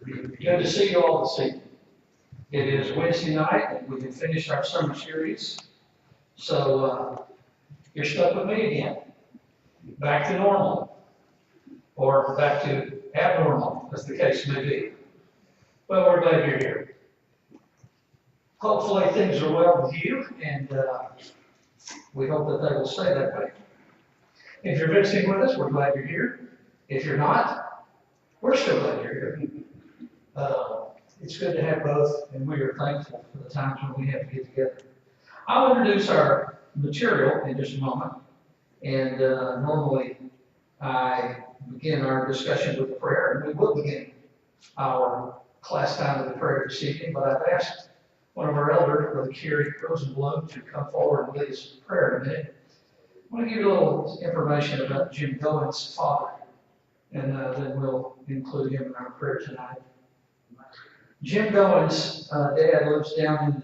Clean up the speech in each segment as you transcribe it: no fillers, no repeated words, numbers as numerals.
Good to see you all this evening. It is Wednesday night, and we have finished our summer series. So you're stuck with me again. Back to normal, or back to abnormal, as the case may be. Well, we're glad you're here. Hopefully things are well with you, and we hope that they will stay that way. If you're visiting with us, we're glad you're here. If you're not, we're still glad you're here. It's good to have both, and we are thankful for the times when we have to get together. I'll introduce our material in just a moment, and normally I begin our discussion with a prayer, and we will begin our class time with a prayer this evening, but I've asked one of our elders, Brother Kerry Rosenblum, to come forward and lead us in prayer in a minute. I want to give you a little information about Jim Goins' father, and then we'll include him in our prayer tonight. Jim Goins' dad lives down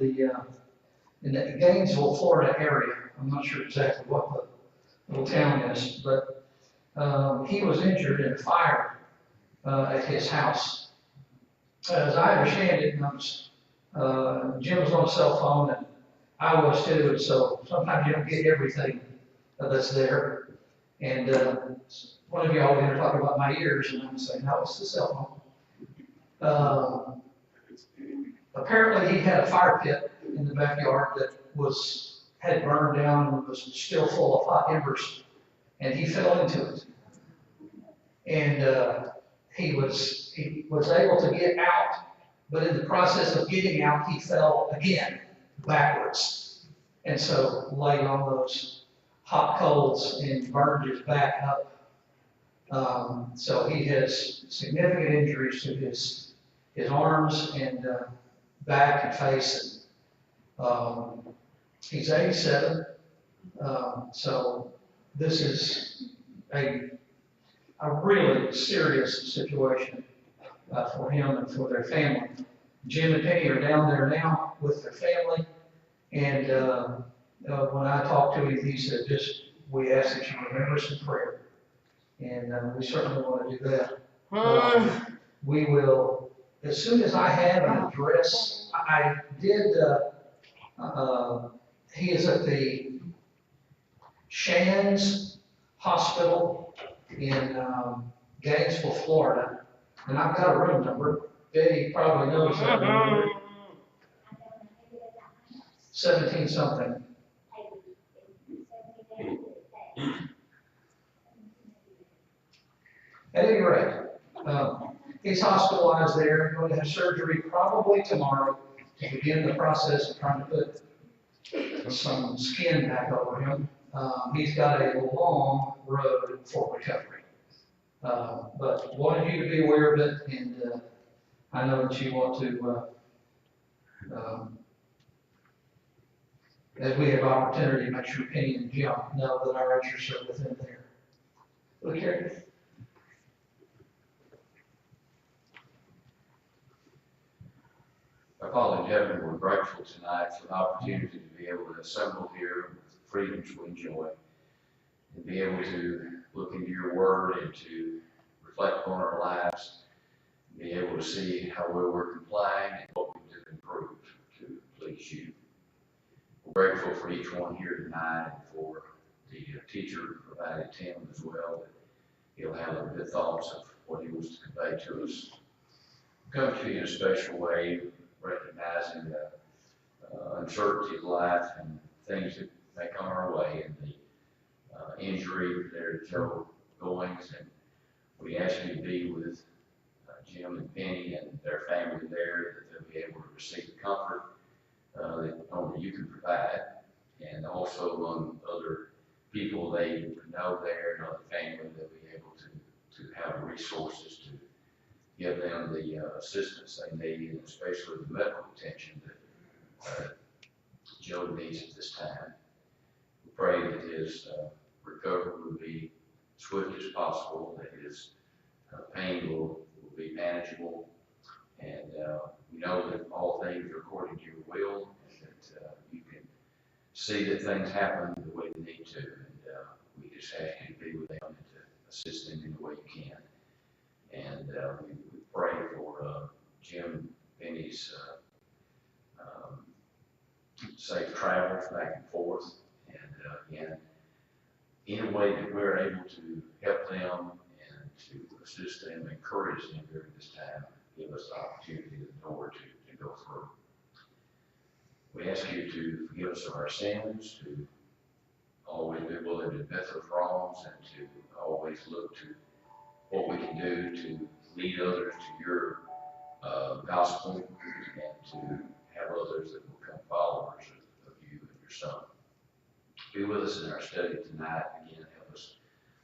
in the Gainesville, Florida area. I'm not sure exactly what the little town is, but he was injured in a fire at his house. As I understand it, Jim was on a cell phone, and I was too, and so sometimes you don't get everything that's there. And one of y'all are talking about my ears, and I'm saying, no, it's the cell phone. Apparently, he had a fire pit in the backyard that had burned down and was still full of hot embers, and he fell into it. And he was able to get out, but in the process of getting out, he fell again backwards, and so laid on those hot coals and burned his back up. So he has significant injuries to his arms and back and face. And he's 87. So this is a really serious situation for him and for their family. Jim and Penny are down there now with their family, and when I talked to him, he said, we ask that you remember us in prayer, and we certainly want to do that. We will, as soon as I have an address, I did, he is at the Shands Hospital in Gainesville, Florida, and I've got a room number. Betty probably knows that number. 17 something. At any rate, he's hospitalized there, going to have surgery probably tomorrow to begin the process of trying to put some skin back over him. He's got a long road for recovery. But wanted you to be aware of it, and I know that you want to, as we have opportunity, make sure Penny and Jim know that our interests are within there. Look here. Our Father in heaven, we're grateful tonight for the opportunity to be able to assemble here with the freedoms we enjoy, and be able to look into your word and to reflect on our lives, and be able to see how well we're complying and what we do to improve to please you. We're grateful for each one here tonight and for the teacher provided Tim as well, that he'll have good thoughts of what he wants to convey to us. Come to you in a special way, recognizing the uncertainty of life and things that may come our way, and the injury there to Joe Goins. And we ask you to be with Jim and Penny and their family there, that they'll be able to receive the comfort that only you can provide, and also among other people they know there and other family, they'll be able to have resources to give them the assistance they need, and especially the medical attention that Joe needs at this time. We pray that his recovery will be swift as possible, that his pain will be manageable, and we know that all things are according to your will, and that you can see that things happen the way they need to, and we just ask you to be with them and to assist them in the way you can. And we pray for safe travels back and forth. And again, any way that we're able to help them and to assist them, encourage them during this time, give us the opportunity, the door to go through. We ask you to forgive us of our sins, to always be willing to admit those wrongs, and to always look to what we can do to lead others to your gospel, and to have others that will become followers of you and your Son. Be with us in our study tonight. Again, help us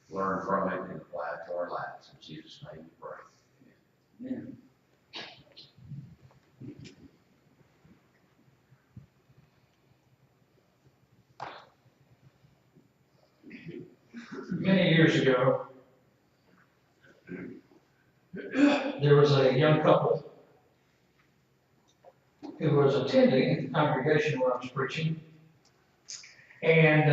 learn from it and apply it to our lives. In Jesus' name we pray. Amen. Many years ago, there was a young couple who was attending the congregation where I was preaching, and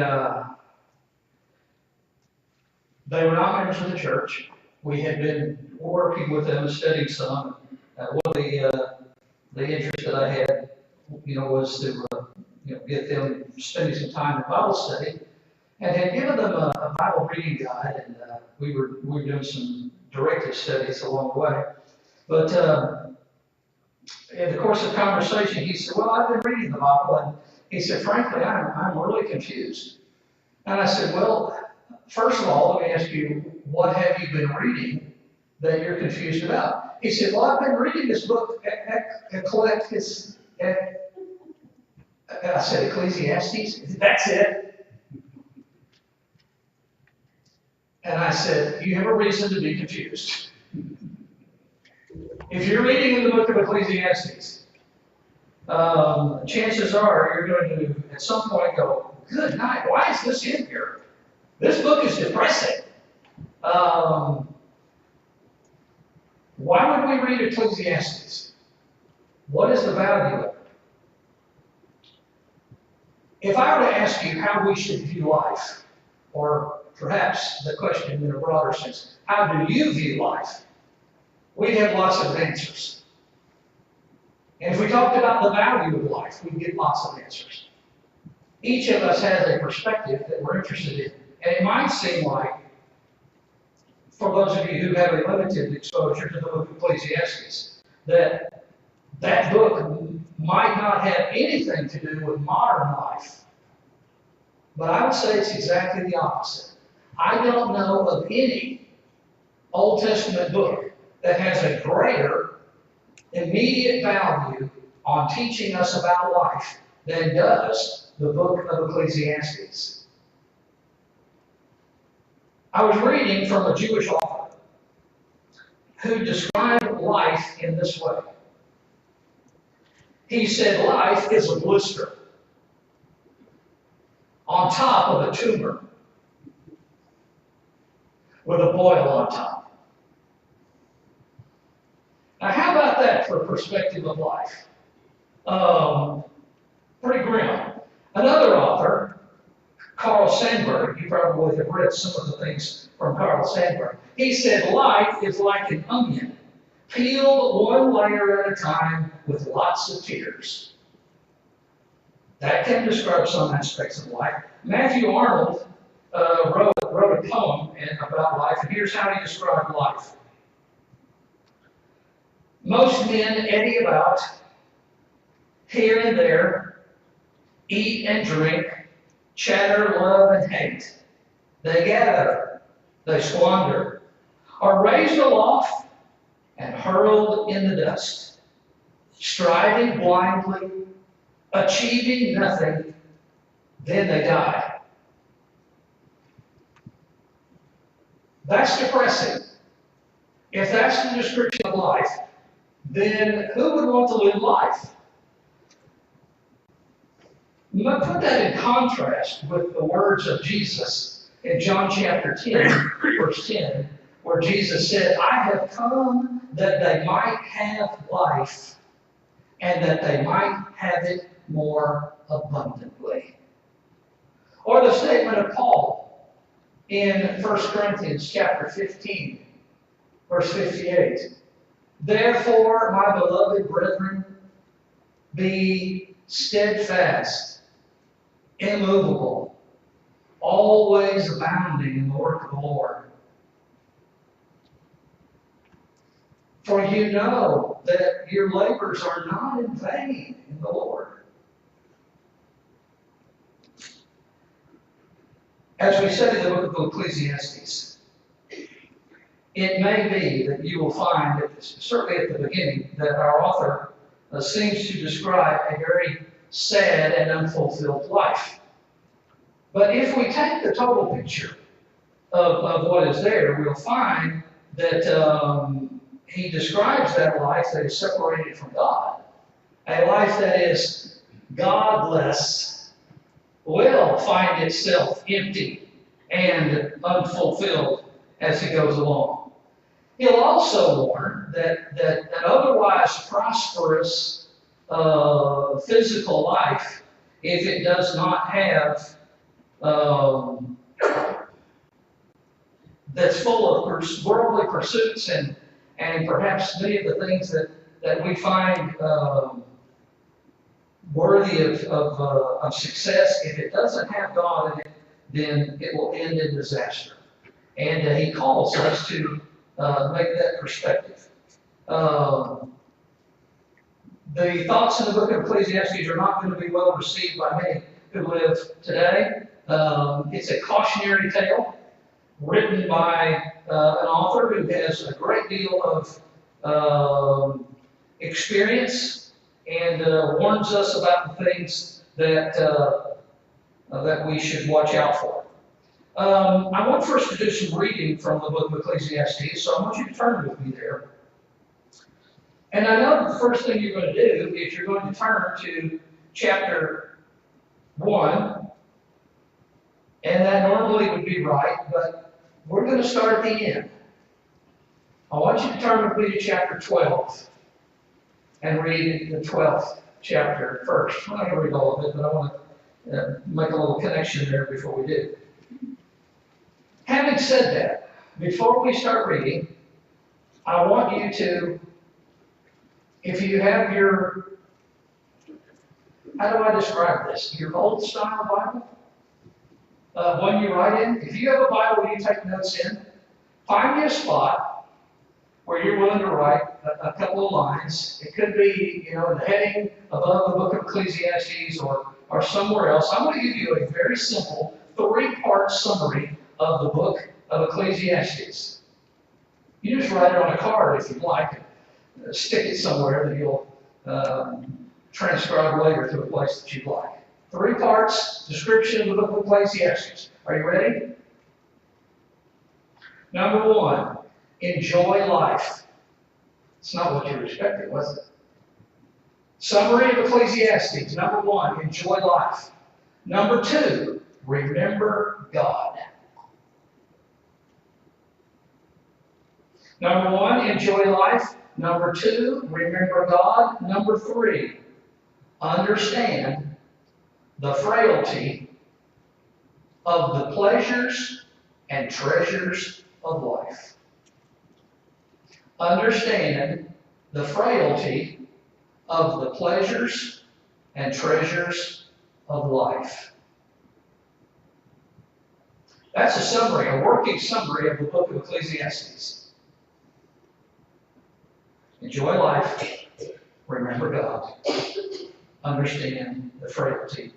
they were not members of the church. We had been working with them, studying some. One of the interest that I had, was to get them spending some time in Bible study, and had given them a Bible reading guide, and we were doing some directed studies along the way. But in the course of conversation, he said, "Well, I've been reading the Bible," and he said, "Frankly, I'm really confused." And I said, "Well, first of all, let me ask you, what have you been reading that you're confused about?" He said, "Well, I've been reading this book, Ecclesiastes." I said, "Ecclesiastes?" "That's it." And I said, "You have a reason to be confused. If you're reading in the book of Ecclesiastes, chances are you're going to, at some point, go, 'Good night, why is this in here? This book is depressing. Why would we read Ecclesiastes? What is the value of it?' If I were to ask you how we should view life, or perhaps the question in a broader sense, how do you view life? We'd have lots of answers. And if we talked about the value of life, we'd get lots of answers. Each of us has a perspective that we're interested in. And it might seem like, for those of you who have a limited exposure to the book of Ecclesiastes, that that book might not have anything to do with modern life. But I would say it's exactly the opposite. I don't know of any Old Testament book that has a greater immediate value on teaching us about life than does the book of Ecclesiastes. I was reading from a Jewish author who described life in this way. He said, life is a blister on top of a tumor with a boil on top. Now, how about that for perspective of life? Pretty grim. Another author, Carl Sandburg, you probably have read some of the things from Carl Sandburg. He said, life is like an onion, peeled one layer at a time with lots of tears. That can describe some aspects of life. Matthew Arnold wrote a poem about life, and here's how he described life. Most men eddy about here and there, eat and drink, chatter, love, and hate. They gather, they squander, are raised aloft and hurled in the dust, striving blindly, achieving nothing, then they die. That's depressing. If that's the description of life, then who would want to live life? Put that in contrast with the words of Jesus in John chapter 10, verse 10, where Jesus said, I have come that they might have life and that they might have it more abundantly. Or the statement of Paul in 1 Corinthians chapter 15, verse 58. Therefore, my beloved brethren, be steadfast, immovable, always abounding in the work of the Lord. For you know that your labors are not in vain in the Lord. As we study the book of Ecclesiastes, it may be that you will find, certainly at the beginning, that our author seems to describe a very sad and unfulfilled life. But if we take the total picture of what is there, we'll find that he describes that life that is separated from God. A life that is godless will find itself empty and unfulfilled as he goes along. He'll also warn that an otherwise prosperous physical life, if it does not have that's full of worldly pursuits and perhaps many of the things that we find worthy of success, if it doesn't have God in it, then it will end in disaster. And he calls us to make that perspective. The thoughts in the book of Ecclesiastes are not going to be well received by many who live today. It's a cautionary tale written by an author who has a great deal of experience and warns us about the things that we should watch out for. I want first to do some reading from the book of Ecclesiastes, so I want you to turn with me there. And I know that the first thing you're going to do is you're going to turn to chapter 1, and that normally would be right, but we're going to start at the end. I want you to turn with me to chapter 12 and read the 12th chapter first. I'm not going to read all of it, but I want to make a little connection there before we do. Having said that, before we start reading, I want you to, if you have your, how do I describe this? Your old style Bible? One you write in. If you have a Bible you take notes in, find me a spot where you're willing to write a couple of lines. It could be, in the heading above the book of Ecclesiastes or somewhere else. I'm going to give you a very simple 3-part summary of the book of Ecclesiastes. You just write it on a card if you'd like. Stick it somewhere that you'll transcribe later to a place that you'd like. 3 parts, description of the book of Ecclesiastes. Are you ready? Number 1, enjoy life. It's not what you were expecting, was it? Summary of Ecclesiastes. Number 1, enjoy life. Number 2, remember God. Number 1, enjoy life. Number 2, remember God. Number 3, understand the frailty of the pleasures and treasures of life. Understand the frailty of the pleasures and treasures of life. That's a summary, a working summary of the book of Ecclesiastes. Enjoy life, remember God, understand the frailty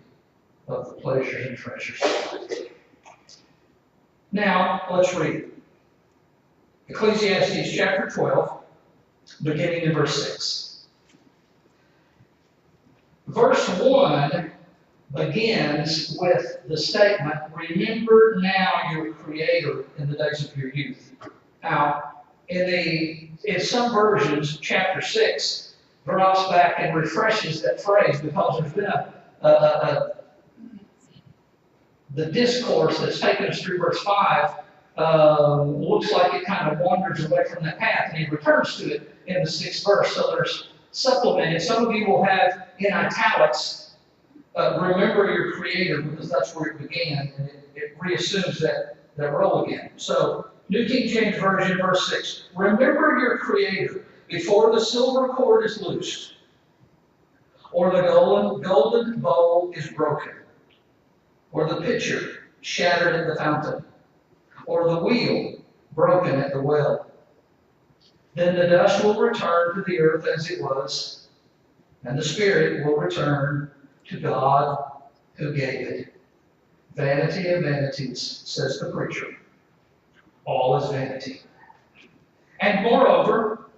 of the pleasures and treasures of life. Now, let's read. Ecclesiastes chapter 12, beginning in verse 6. Verse 1 begins with the statement, remember now your Creator in the days of your youth. Now, in some versions, chapter 6 drops back and refreshes that phrase because there's been the discourse that's taken us through verse 5 looks like it kind of wanders away from that path, and he returns to it in the 6th verse. So there's supplemented. Some of you will have in italics, remember your Creator, because that's where it began, and it reassumes that role again. So, New King James Version, verse 6, remember your Creator before the silver cord is loosed, or the golden bowl is broken, or the pitcher shattered at the fountain, or the wheel broken at the well. Then the dust will return to the earth as it was, and the spirit will return to God who gave it. Vanity of vanities, says the preacher. All is vanity. And moreover,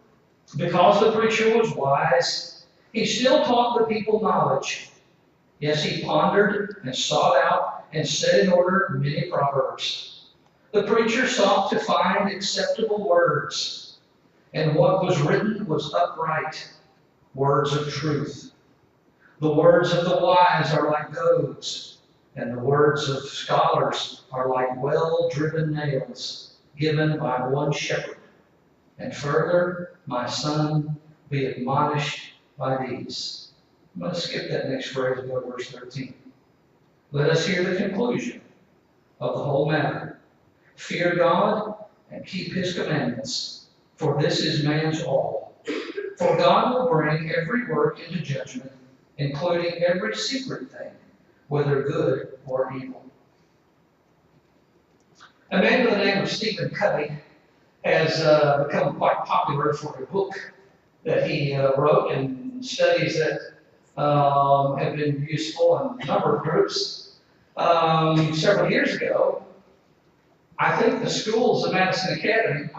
because the preacher was wise, he still taught the people knowledge. Yes, he pondered and sought out and set in order many proverbs. The preacher sought to find acceptable words, and what was written was upright, words of truth. The words of the wise are like goads, and the words of scholars are like well-driven nails, given by one shepherd. And further, my son, be admonished by these. I'm going to skip that next phrase and go to verse 13. Let us hear the conclusion of the whole matter. Fear God and keep his commandments, for this is man's all. For God will bring every work into judgment, including every secret thing, whether good or evil. A man by the name of Stephen Covey has become quite popular for a book that he wrote and studies that have been useful in a number of groups. Several years ago, I think the schools of Madison County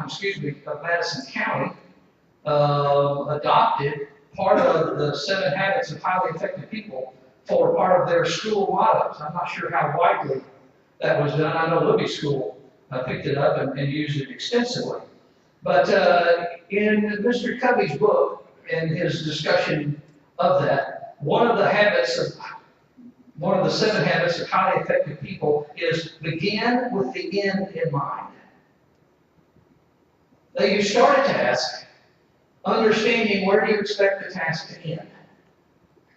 adopted part of the 7 Habits of Highly Effective People for part of their school mottos. I'm not sure how widely that was done. I know Libby School picked it up and used it extensively. But in Mr. Covey's book and his discussion of that, one of the 7 habits of highly effective people is begin with the end in mind. Now you start a task understanding where do you expect the task to end.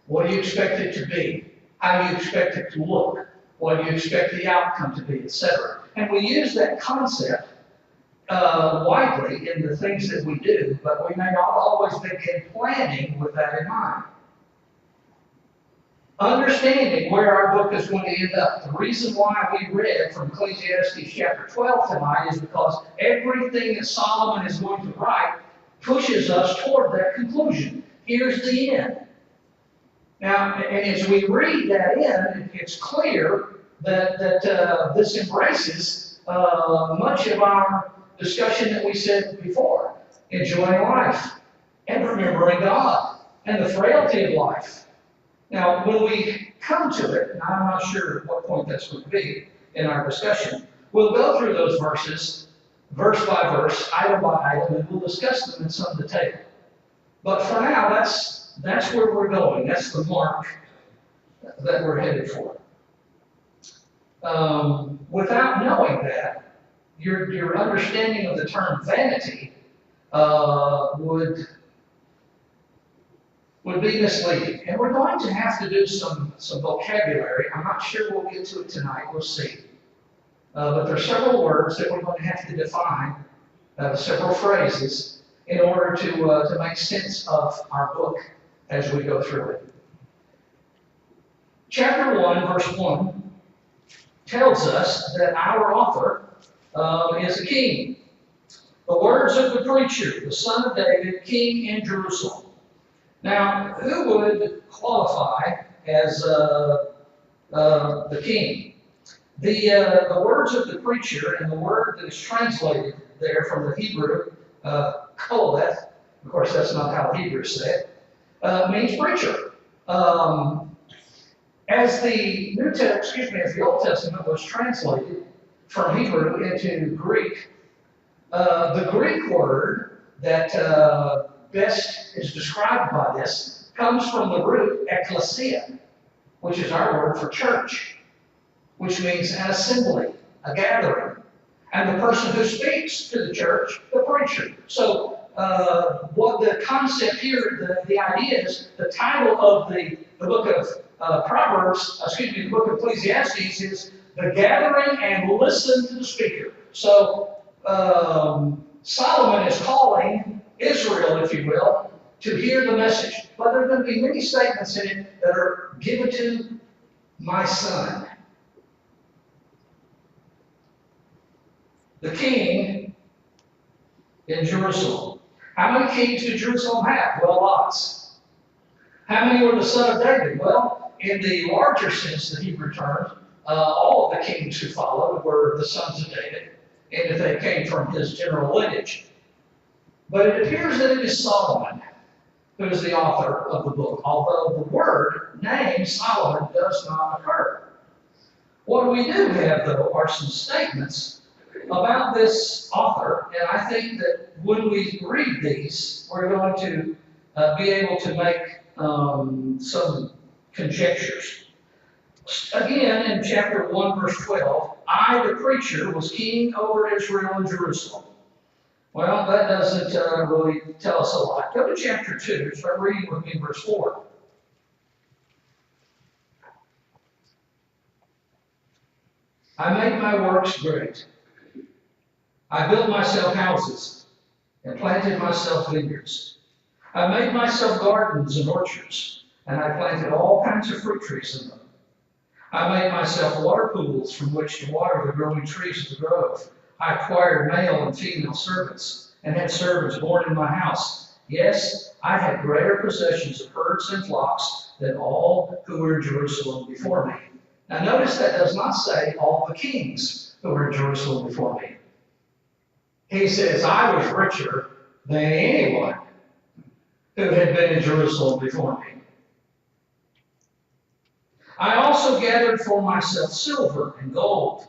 What do you expect it to be? How do you expect it to look? What do you expect the outcome to be, etc. And we use that concept widely in the things that we do, but we may not always begin planning with that in mind. Understanding where our book is going to end up. The reason why we read from Ecclesiastes chapter 12 tonight is because everything that Solomon is going to write pushes us toward that conclusion. Here's the end. Now, and as we read that end, it's clear that this embraces much of our discussion that we said before. Enjoying life and remembering God and the frailty of life. Now, when we come to it, and I'm not sure at what point that's going to be in our discussion, we'll go through those verses, verse by verse, item by item, and we'll discuss them in some detail. But for now, that's where we're going. That's the mark that we're headed for. Without knowing that, your understanding of the term vanity would be misleading. And we're going to have to do some vocabulary. I'm not sure we'll get to it tonight. We'll see. But there are several words that we're going to have to define, several phrases, in order to make sense of our book as we go through it. Chapter 1, verse 1, tells us that our author is a king. The words of the preacher, the son of David, king in Jerusalem. Now, who would qualify as the king? The words of the preacher and the word that is translated there from the Hebrew, koleth, of course that's not how the Hebrews say it, means preacher. As the Old Testament was translated from Hebrew into Greek, the Greek word that best is described by this comes from the root ecclesia, which is our word for church, which means an assembly, a gathering. And the person who speaks to the church, the preacher. So what the concept here, the idea is, the title of the book of the book of Ecclesiastes is The Gathering and Listen to the Speaker. So Solomon is calling Israel, if you will, to hear the message. But there are going to be many statements in it that are given to my son. the king in Jerusalem. How many kings did Jerusalem have? Well, lots. How many were the son of David? Well, in the larger sense that he returned, all of the kings who followed were the sons of David, and if they came from his general lineage. But it appears that it is Solomon who is the author of the book, although the word name Solomon does not occur. What we do have, though, are some statements about this author, and I think that when we read these, we're going to be able to make some conjectures. Again, in chapter 1, verse 12, I, the preacher, was king over Israel and Jerusalem. Well, that doesn't really tell us a lot. Go to chapter 2, start reading with me verse 4. I made my works great. I built myself houses and planted myself vineyards. I made myself gardens and orchards, and I planted all kinds of fruit trees in them. I made myself water pools from which to water the growing trees of the grove. I acquired male and female servants, and had servants born in my house. Yes, I had greater possessions of herds and flocks than all who were in Jerusalem before me. Now notice that does not say all the kings who were in Jerusalem before me. He says, I was richer than anyone who had been in Jerusalem before me. I also gathered for myself silver and gold,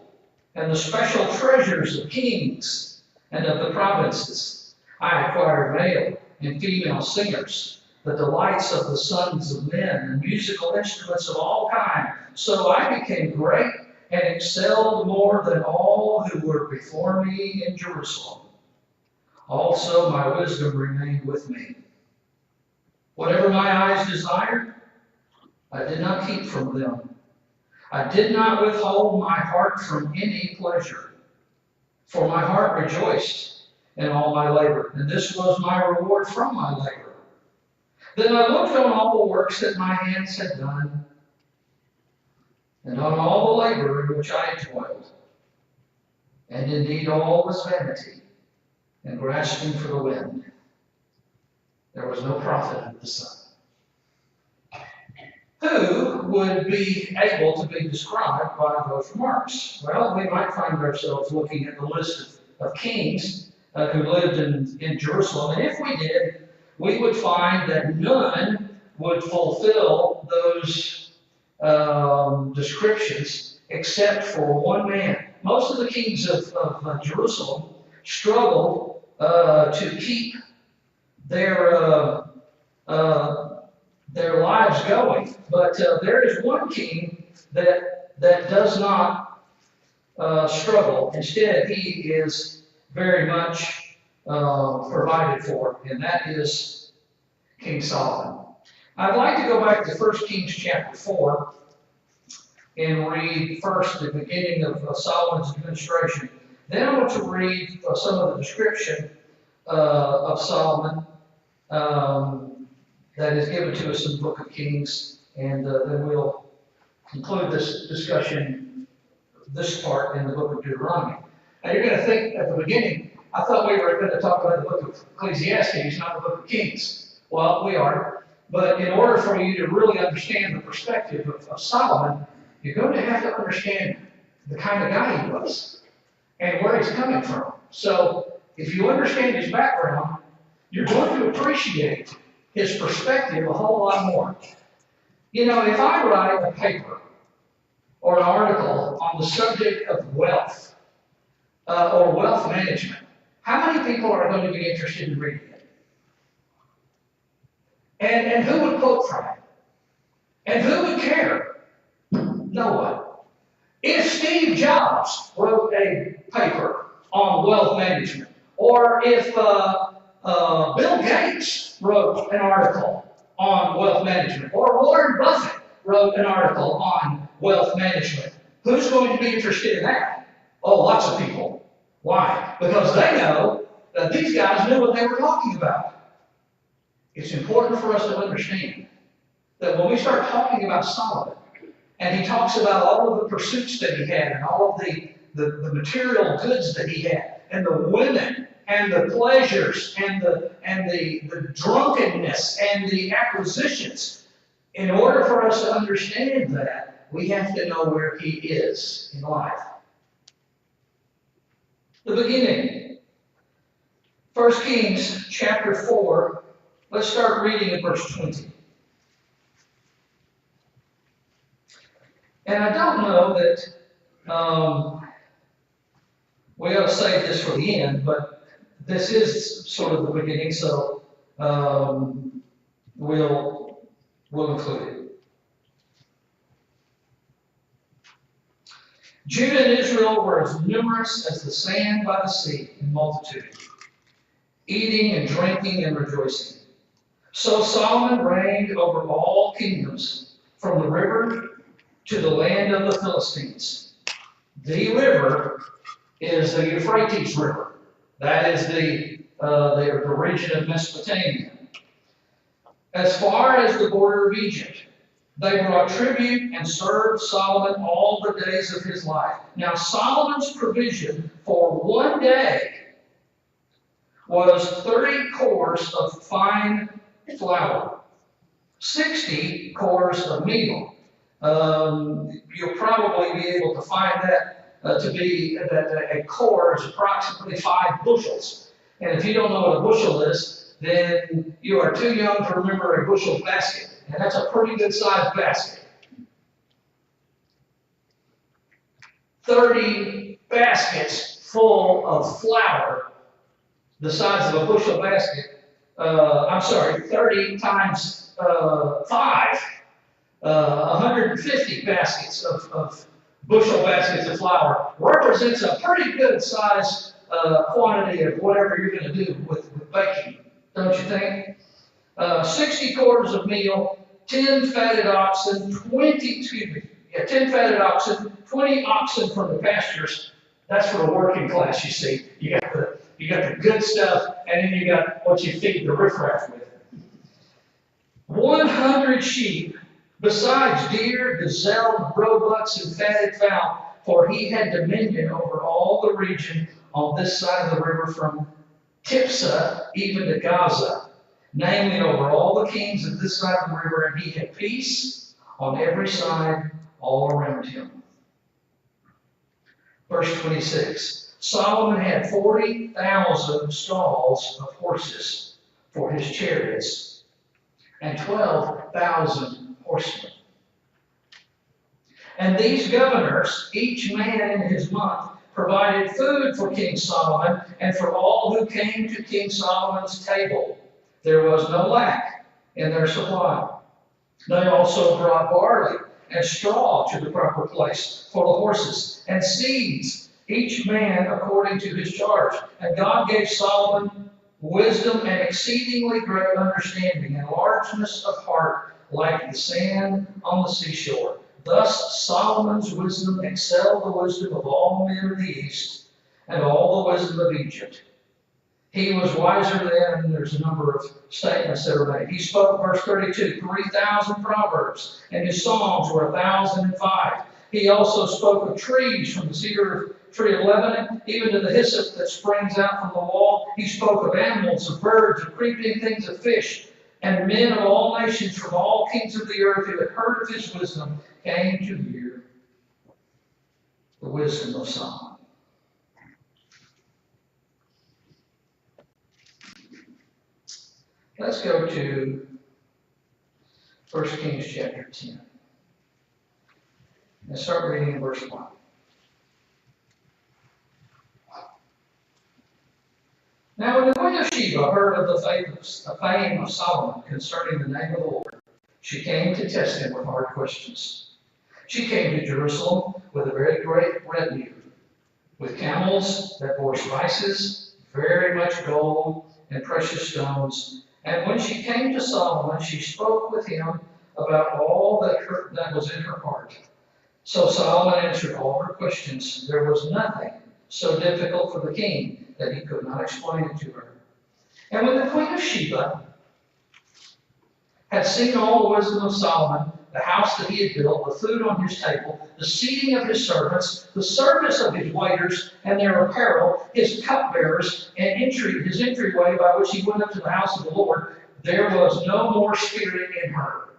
and the special treasures of kings and of the provinces. I acquired male and female singers, the delights of the sons of men, and musical instruments of all kinds. So I became great and excelled more than all who were before me in Jerusalem. Also my wisdom remained with me. Whatever my eyes desired, I did not keep from them. I did not withhold my heart from any pleasure, for my heart rejoiced in all my labor, and this was my reward from my labor. Then I looked on all the works that my hands had done, and on all the labor in which I had toiled. And indeed all was vanity and grasping for the wind. There was no profit under the sun. Who would be able to be described by those remarks? Well, we might find ourselves looking at the list of kings who lived in Jerusalem, and if we did, we would find that none would fulfill those descriptions except for one man. Most of the kings of Jerusalem struggled to keep their lives going, but there is one king that does not struggle. Instead, he is very much provided for, and that is King Solomon. I'd like to go back to 1 Kings chapter 4 and read first the beginning of Solomon's administration. Then I want to read some of the description of Solomon that is given to us in the book of Kings, and then we'll conclude this discussion, this part in the book of Deuteronomy. Now you're going to think at the beginning, I thought we were going to talk about the book of Ecclesiastes, not the book of Kings. Well, we are, but in order for you to really understand the perspective of Solomon, you're going to have to understand the kind of guy he was and where he's coming from. So if you understand his background, you're going to appreciate his perspective a whole lot more. You know, if I write a paper or an article on the subject of wealth or wealth management, how many people are going to be interested in reading it? And who would quote from it? And who would care? No one. If Steve Jobs wrote a paper on wealth management, or if Bill Gates wrote an article on wealth management, or Warren Buffett wrote an article on wealth management, who's going to be interested in that? Oh, lots of people. Why? Because they know that these guys knew what they were talking about. It's important for us to understand that when we start talking about Solomon, and he talks about all of the pursuits that he had and all of the material goods that he had, and the women, and the pleasures, and the drunkenness, and the acquisitions. In order for us to understand that, we have to know where he is in life. The beginning. 1 Kings chapter 4. Let's start reading at verse 20. And I don't know that we ought to save this for the end, but this is sort of the beginning, so we'll include it. Judah and Israel were as numerous as the sand by the sea in multitude, eating and drinking and rejoicing. So Solomon reigned over all kingdoms, from the river to the land of the Philistines. The river is the Euphrates River. That is the region of Mesopotamia. As far as the border of Egypt, they brought tribute and served Solomon all the days of his life. Now Solomon's provision for one day was 30 cores of fine flour, 60 cores of meal. You'll probably be able to find that to be that a core is approximately 5 bushels. And if you don't know what a bushel is, then you are too young to remember a bushel basket. And that's a pretty good sized basket. 30 baskets full of flour, the size of a bushel basket. 30 times 5, 150 baskets of bushel baskets of flour represents a pretty good size quantity of whatever you're going to do with baking, don't you think? 60 quarters of meal, 10 fatted oxen, 10 fatted oxen, 20 oxen from the pastures. That's for the working class, you see. You got the good stuff, and then you got what you feed the riffraff with. 100 sheep, besides deer, gazelle, roebucks, and fatted fowl, for he had dominion over all the region on this side of the river from Tiphsah even to Gaza, namely over all the kings of this side of the river, and he had peace on every side all around him. Verse 26, Solomon had 40,000 stalls of horses for his chariots, and 12,000 horsemen. And these governors, each man in his month, provided food for King Solomon and for all who came to King Solomon's table. There was no lack in their supply. They also brought barley and straw to the proper place for the horses, and seeds, each man according to his charge. And God gave Solomon wisdom and exceedingly great understanding, and largeness of heart like the sand on the seashore. Thus Solomon's wisdom excelled the wisdom of all men of the East, and all the wisdom of Egypt. He was wiser than, and there's a number of statements that are made. He spoke, verse 32, 3,000 proverbs, and his songs were 1,005. He also spoke of trees, from the cedar tree of Lebanon, even to the hyssop that springs out from the wall. He spoke of animals, of birds, of creeping things, of fish. And men of all nations, from all kings of the earth, who had heard of his wisdom, came to hear the wisdom of Solomon. Let's go to 1 Kings chapter 10. And start reading in verse 1. Now when the queen of Sheba heard of the fame of Solomon concerning the name of the Lord, she came to test him with hard questions. She came to Jerusalem with a very great retinue, with camels that bore spices, very much gold and precious stones. And when she came to Solomon, she spoke with him about all that was in her heart. So Solomon answered all her questions. There was nothing so difficult for the king that he could not explain it to her. And when the queen of Sheba had seen all the wisdom of Solomon the house that he had built, the food on his table, the seating of his servants, the service of his waiters and their apparel, his cupbearers, and his entryway by which he went up to the house of the Lord, there was no more spirit in her.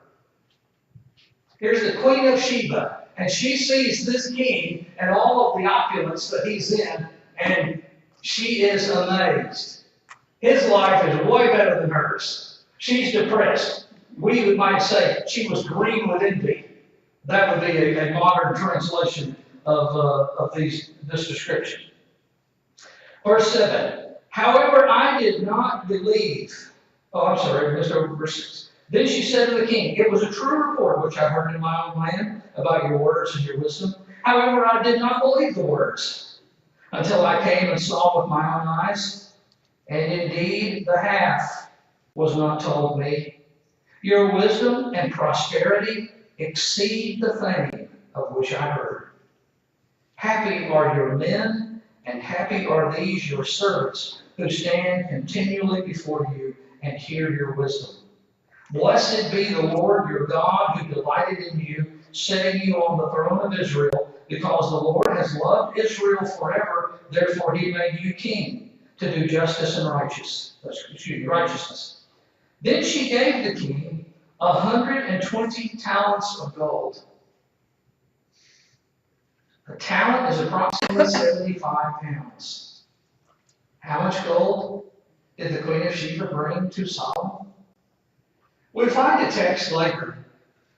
Here's the Queen of Sheba, and she sees this king and all of the opulence that he's in, and she is amazed. His life is way better than hers. She's depressed. We might say she was green with envy. That would be a modern translation of this description. Verse 7. However, I did not believe. Oh, I'm sorry, just over verse 6. Then she said to the king, it was a true report which I heard in my own land about your words and your wisdom. However, I did not believe the words until I came and saw with my own eyes. And indeed, the half was not told me. Your wisdom and prosperity exceed the fame of which I heard. Happy are your men, and happy are these your servants, who stand continually before you and hear your wisdom. Blessed be the Lord your God, who delighted in you, setting you on the throne of Israel, because the Lord has loved Israel forever, therefore he made you king, to do justice and righteousness. Then she gave the king 120 talents of gold. A talent is approximately 75 pounds. How much gold did the Queen of Sheba bring to Solomon? We find a text later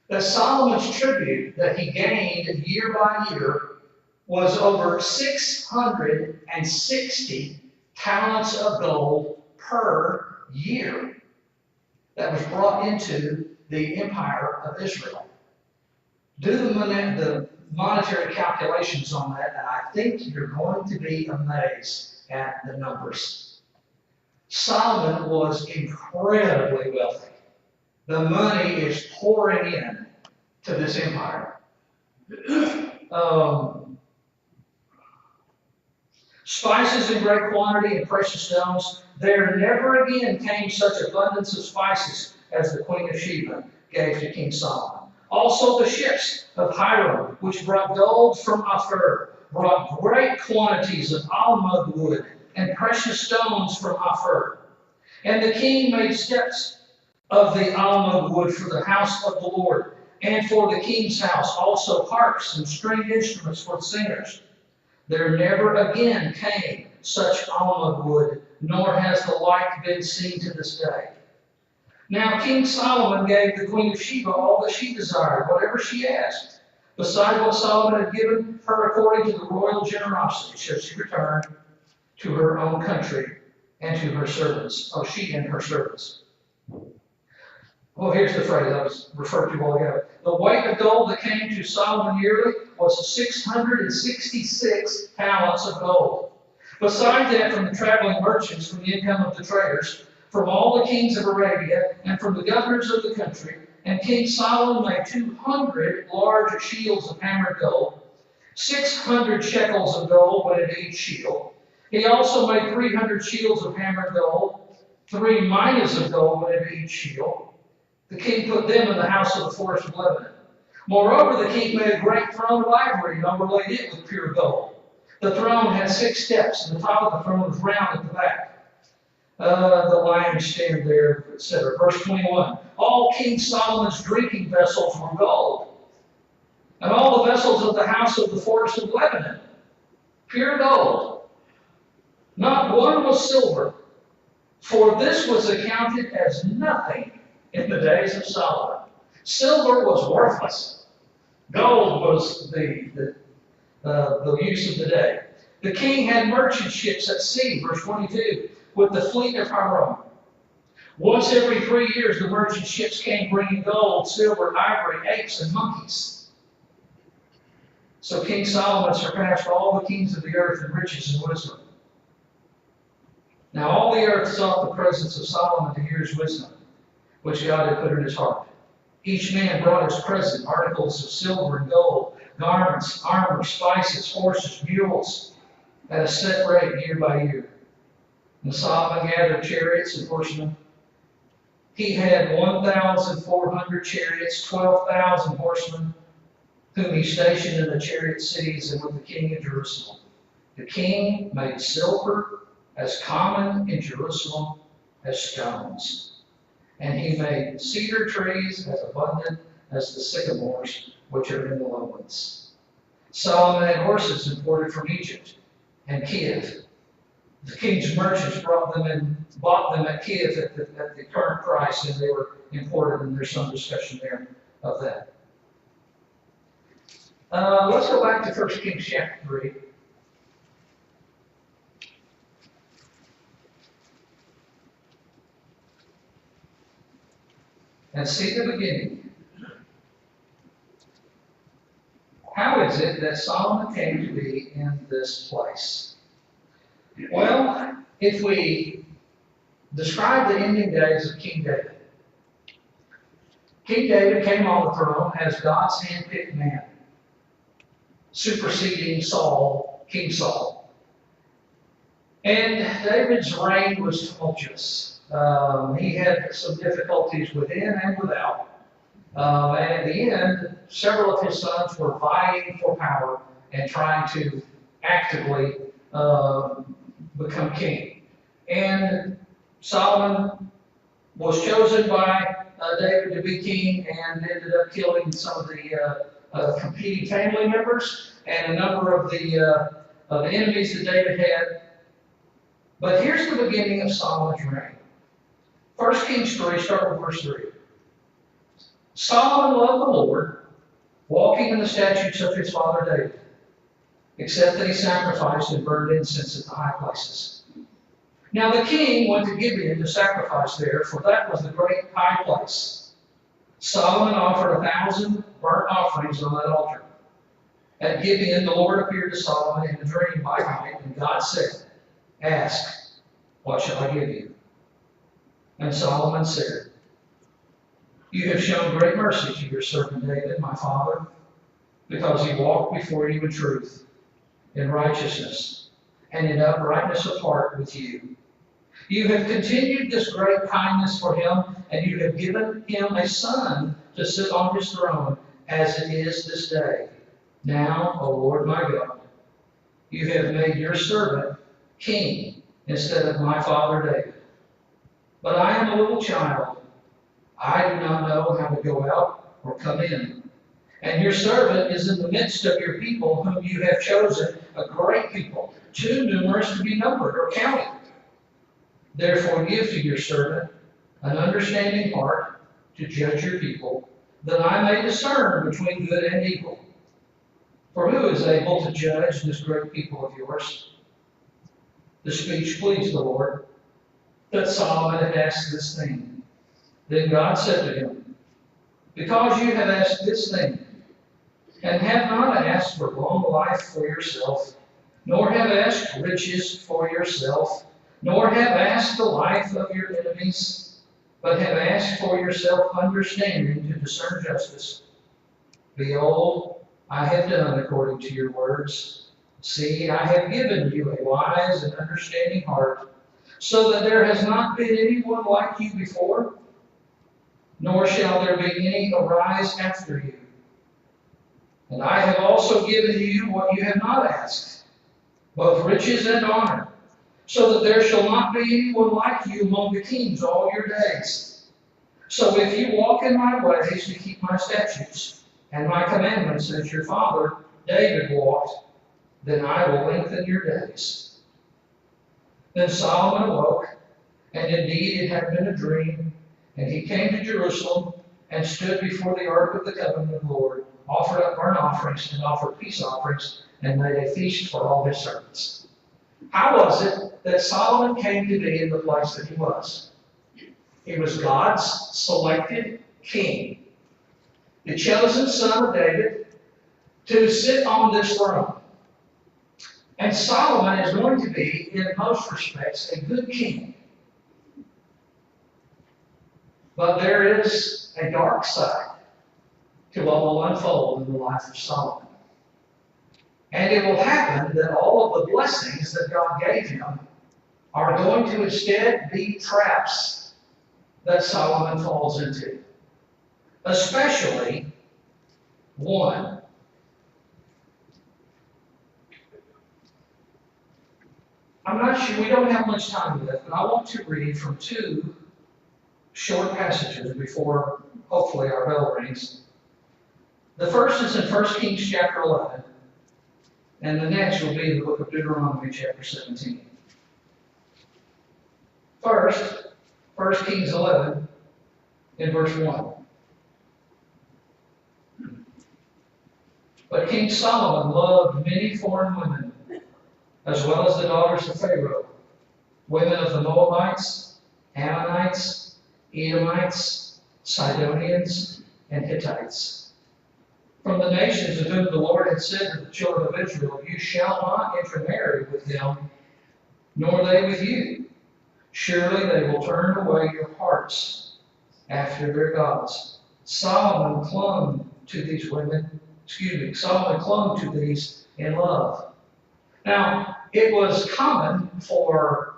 that Solomon's tribute that he gained year by year was over 660 talents of gold per year that was brought into the empire of Israel. Do the monetary calculations on that, and I think you're going to be amazed at the numbers. Solomon was incredibly wealthy. The money is pouring in to this empire. Spices in great quantity and precious stones. There never again came such abundance of spices as the Queen of Sheba gave to King Solomon. Also the ships of Hiram, which brought gold from Ophir, brought great quantities of almug wood and precious stones from Ophir. And the king made steps of the almug wood for the house of the Lord, and for the king's house, also harps and stringed instruments for the singers. There never again came such almug wood, nor has the like been seen to this day. Now King Solomon gave the Queen of Sheba all that she desired, whatever she asked, beside what Solomon had given her according to the royal generosity, so she returned to her own country and to her servants. Oh, she and her servants. Well, here's the phrase I was referred to a while ago. The weight of gold that came to Solomon yearly was 666 talents of gold. Besides that, from the traveling merchants, from the income of the traders, from all the kings of Arabia, and from the governors of the country, and King Solomon made 200 large shields of hammered gold. 600 shekels of gold went into each shield. He also made 300 shields of hammered gold. 3 minas of gold went into each shield. The king put them in the house of the forest of Lebanon. Moreover, the king made a great throne of ivory and overlaid it with pure gold. The throne had 6 steps, and the top of the throne was round at the back. The lions stand there, etc. Verse 21. All King Solomon's drinking vessels were gold, and all the vessels of the house of the forest of Lebanon, pure gold. Not one was silver, for this was accounted as nothing in the days of Solomon. Silver was worthless. Gold was the use of the day. The king had merchant ships at sea, verse 22, with the fleet of Hiram. Once every 3 years, the merchant ships came bringing gold, silver, ivory, apes, and monkeys. So King Solomon surpassed all the kings of the earth in riches and wisdom. Now all the earth sought the presence of Solomon to hear his wisdom, which God had put in his heart. Each man brought his present, articles of silver and gold, garments, armor, spices, horses, mules, at a set rate year by year. And Solomon gathered chariots and horsemen He had 1,400 chariots, 12,000 horsemen, whom he stationed in the chariot cities and with the king in Jerusalem. The king made silver as common in Jerusalem as stones. And he made cedar trees as abundant as the sycamores which are in the lowlands. Solomon had horses imported from Egypt and Kiev. The king's merchants brought them and bought them at Kiev at the current price, and they were imported, and there's some discussion there of that. Let's go back to 1 Kings chapter 3. And see the beginning. How is it that Solomon came to be in this place? Well, if we describe the ending days of King David, King David came on the throne as God's handpicked man, superseding Saul, King Saul. And David's reign was tumultuous. He had some difficulties within and without. And at the end, several of his sons were vying for power and trying to actively become king. And Solomon was chosen by David to be king and ended up killing some of the competing family members and a number of the enemies that David had. But here's the beginning of Solomon's reign. 1 Kings 3, start with verse 3. Solomon loved the Lord, walking in the statutes of his father David, except that he sacrificed and burned incense at the high places. Now the king went to Gibeon to sacrifice there, for that was the great high place. Solomon offered 1,000 burnt offerings on that altar. At Gibeon, the Lord appeared to Solomon in a dream by night, and God said, "Ask, what shall I give you?" And Solomon said, "You have shown great mercy to your servant David, my father, because he walked before you in truth, in righteousness, and in uprightness of heart with you. You have continued this great kindness for him, and you have given him a son to sit on his throne, as it is this day. Now, O Lord my God, you have made your servant king instead of my father David. But I am a little child. I do not know how to go out or come in. And your servant is in the midst of your people, whom you have chosen, a great people, too numerous to be numbered or counted. Therefore give to your servant an understanding heart to judge your people, that I may discern between good and evil. For who is able to judge this great people of yours?" The speech pleased the Lord, that Solomon had asked this thing. Then God said to him, "Because you have asked this thing, and have not asked for long life for yourself, nor have asked riches for yourself, nor have asked the life of your enemies, but have asked for yourself understanding to discern justice. Behold, I have done according to your words. See, I have given you a wise and understanding heart, so that there has not been anyone like you before, nor shall there be any arise after you. And I have also given you what you have not asked, both riches and honor, so that there shall not be anyone like you among the kings all your days. So if you walk in my ways to keep my statutes and my commandments as your father David walked, then I will lengthen your days." Then Solomon awoke, and indeed it had been a dream, and he came to Jerusalem and stood before the ark of the covenant of the Lord, offered up burnt offerings and offered peace offerings, and made a feast for all his servants. How was it that Solomon came to be in the place that he was? He was God's selected king, the chosen son of David, to sit on this throne. And Solomon is going to be, in most respects, a good king. But there is a dark side to what will unfold in the life of Solomon. And it will happen that all of the blessings that God gave him are going to instead be traps that Solomon falls into. Especially one. I'm not sure, we don't have much time left, but I want to read from two short passages before, hopefully, our bell rings. The first is in 1 Kings chapter 11, and the next will be in the book of Deuteronomy chapter 17. First, 1 Kings 11, in verse 1. But King Solomon loved many foreign women, as well as the daughters of Pharaoh, women of the Moabites, Ammonites, Edomites, Sidonians, and Hittites. From the nations of whom the Lord had said to the children of Israel, you shall not intermarry with them, nor they with you. Surely they will turn away your hearts after their gods. Solomon clung to these in love. Now, it was common for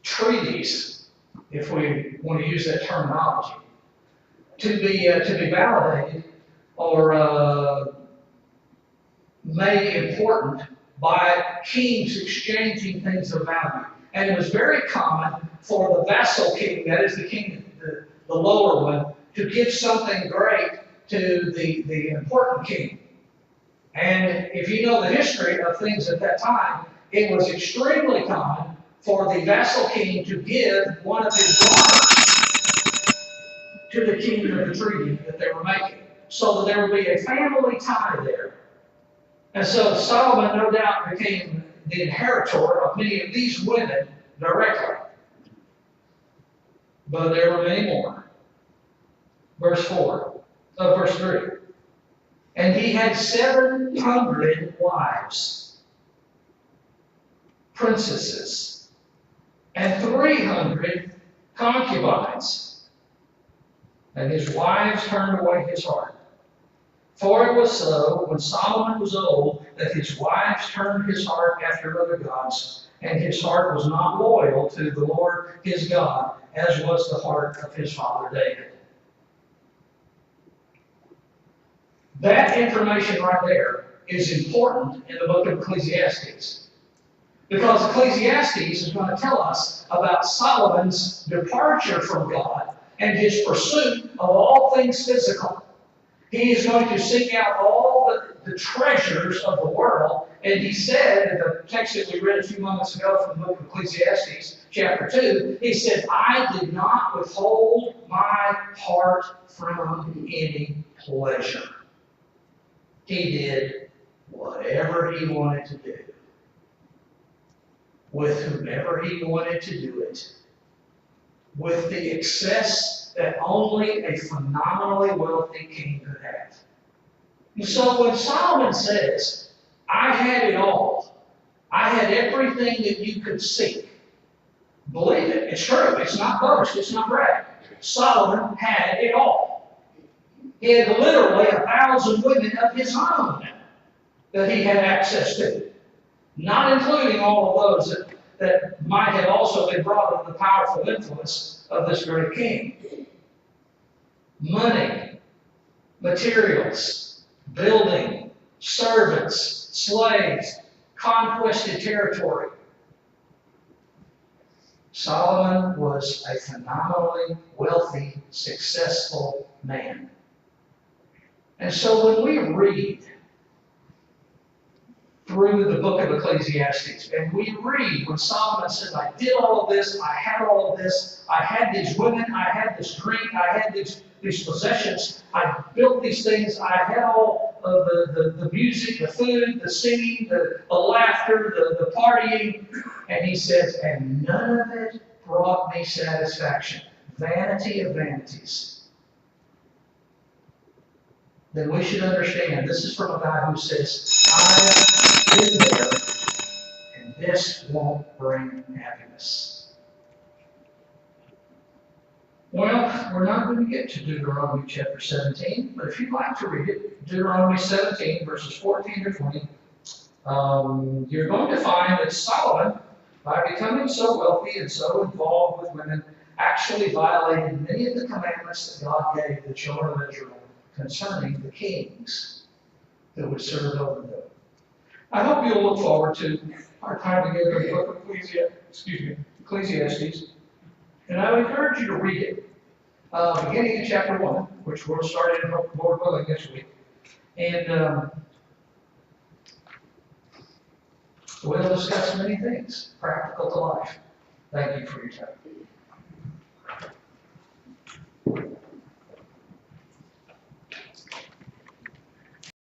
treaties, if we want to use that terminology, to be validated or made important by kings exchanging things of value. And it was very common for the vassal king, that is the king, the lower one, to give something great to the important king. And if you know the history of things at that time, it was extremely common for the vassal king to give one of his daughters to the king of the treaty that they were making, so that there would be a family tie there. And so Solomon, no doubt, became the inheritor of many of these women directly. But there were many more. Verse 3. And he had 700 wives, princesses, and 300 concubines. And his wives turned away his heart. For it was so, when Solomon was old, that his wives turned his heart after other gods, and his heart was not loyal to the Lord his God, as was the heart of his father David. That information right there is important in the book of Ecclesiastes. Because Ecclesiastes is going to tell us about Solomon's departure from God and his pursuit of all things physical. He is going to seek out all the treasures of the world. And he said, in the text that we read a few moments ago from the book of Ecclesiastes, chapter 2, he said, I did not withhold my heart from any pleasure. He did whatever he wanted to do, with whomever he wanted to do it, with the excess that only a phenomenally wealthy king could have. And so when Solomon says, I had it all, I had everything that you could seek, believe it, it's true, it's not boast, it's not brag. Solomon had it all. He had literally 1,000 women of his own that he had access to, not including all of those that might have also been brought under the powerful influence of this great king. Money, materials, building, servants, slaves, conquested territory. Solomon was a phenomenally wealthy, successful man. And so when we read through the book of Ecclesiastes, and we read when Solomon says, I did all of this, I had all of this, I had these women, I had this drink, I had these possessions, I built these things, I had all of the music, the food, the singing, the laughter, the partying, and he says, and none of it brought me satisfaction. Vanity of vanities. Then we should understand, this is from a guy who says, I've been there, and this won't bring happiness. Well, we're not going to get to Deuteronomy chapter 17, but if you'd like to read it, Deuteronomy 17, verses 14 to 20, You're going to find that Solomon, by becoming so wealthy and so involved with women, actually violated many of the commandments that God gave the children of Israel concerning the kings that would serve over them. I hope you'll look forward to our time together in the book of Ecclesiastes, and I would encourage you to read it, beginning in chapter 1, which we'll start in Lord willing this week. And we'll discuss many things practical to life. Thank you for your time.